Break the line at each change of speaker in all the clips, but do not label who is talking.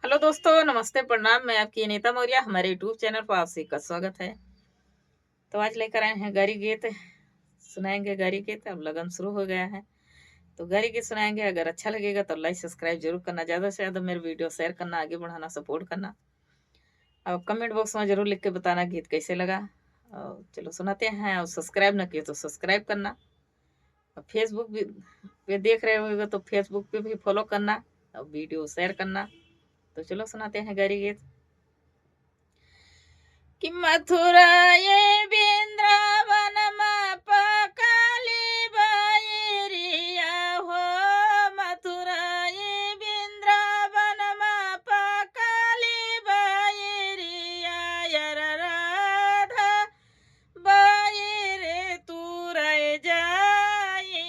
Hello दोस्तों, नमस्ते, प्रणाम। मैं आपकी अनीता मौर्य। हमारे यूट्यूब चैनल पर आप सभी का स्वागत है। तो आज लेकर आए हैं गौरी गीत। सुनाएंगे गौरी गीत। अब लगन शुरू हो गया है तो गौरी गीत सुनाएंगे। अगर अच्छा लगेगा तो लाइक सब्सक्राइब जरूर करना, ज़्यादा से ज़्यादा मेरे वीडियो शेयर करना, आगे बढ़ाना, सपोर्ट करना। अब कमेंट बॉक्स में जरूर लिख के बताना गीत कैसे लगा। और चलो सुनाते हैं। और सब्सक्राइब ना किए तो सब्सक्राइब करना। और फेसबुक भी पे देख रहे होगा तो फेसबुक पे भी फॉलो करना और वीडियो शेयर करना। तो चलो सुनाते हैं गौरी गीत। कि मथुरा ये वृंदावन में पकाली बयरिया हो। मथुरा ये वृंदावन में पकाली बयरिया यर राधा बयरे तुरय जाई।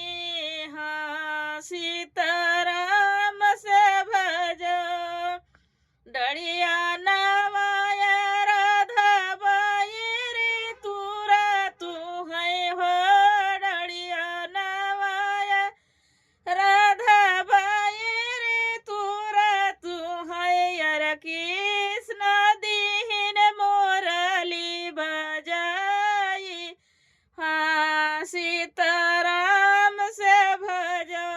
हाँ सीताराम से भजो डरिया नवाया राधा बायरे तुरा तू है हो। डरिया नवाया राधा बायरे तुरा तू है। यार कृष्ण दीन मोरली बजाई। हाँ सीताराम से भजो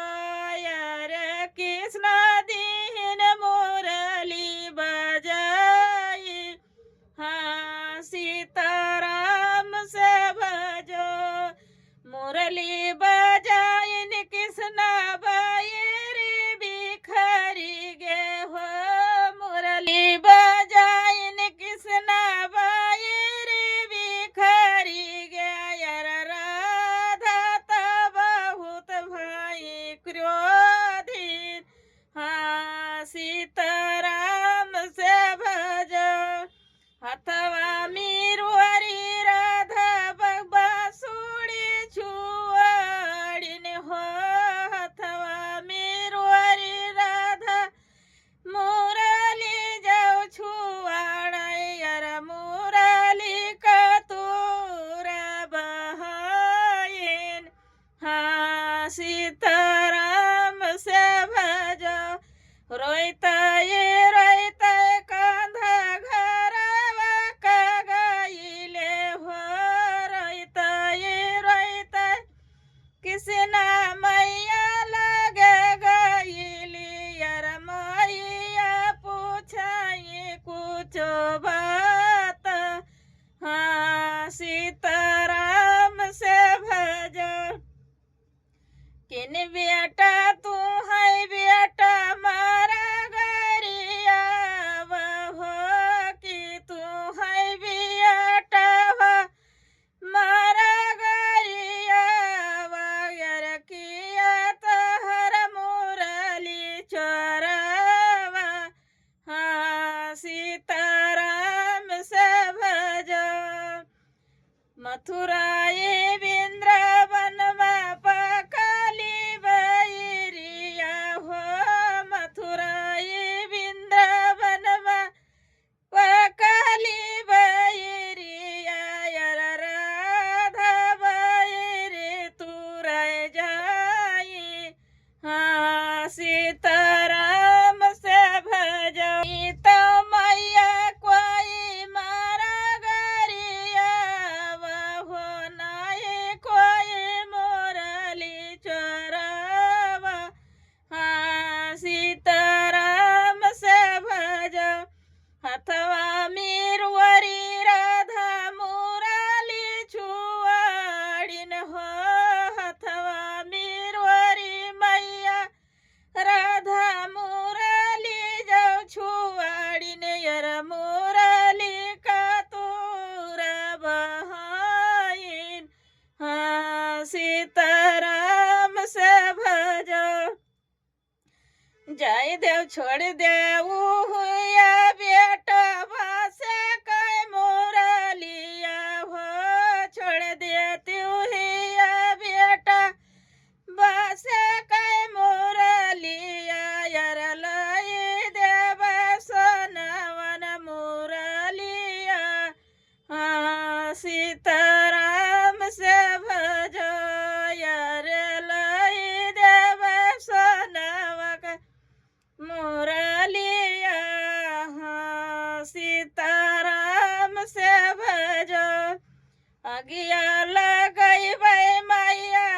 यार कृष्ण दीन मोरली बजाई। हाँ सीताराम से भजो मुरली बजाइन कृष्ण बायरे बिखरी गे हो। मुरली बजाइन कृष्ण बायरे बिखरी गे यार राधा त बहुत भाई क्रोधी। हाँ सीताराम से भजो हथवा मीरुअरी राधा बांसुरी छुआड़िन हो। हथवा मीरुअरी राधा मुरली जाओ छुआड़ा यार मुरली कतूरा बहाइन। हाँ सीताराम से भजो रोता ये रोता कांधा घरवा का गईले हो। रोता ये रोता किसना मैया लगे गईली यार मैया पूछाई कुछ बात। हाँ सीताराम से भजो किन बेटा तू है बेटा मारा गरिया हो। कि तू है बेटा हो मारा गरिया यार किया तहर मुरली चोरवा। हाँ सीताराम से भजो मथुरा ये वृंदावन में पकाली बयरिया हो। मथुरा ये वृंदावन में पकाली बयरिया यार राधा बयरे तुरय जाई। हाँ सीताराम से भजो तो मैया कोई मारा गरिया हो। नाई कोई मोरली चोरवा। हाँ सीताराम से भजो हथवा मीरुअरी राधा मुरली छुआड़िन हो। हथवा मीरुअरी मैया राधा मुरली जाओ छुआड़िन यार मुरली कतूरा बहाइन। हाँ सीताराम से भजो जय देव छोड़ देव हुआ बेटा भाषा कै मुरलिया हो। छोड़ देती हुआ बेटा भाषा कै मुरलिया यार लाई देव सोनवन मुरलिया। हाँ सीताराम से भजो यार लाई देव सोनवा का मुरलिया। अगिया लगई बे मैया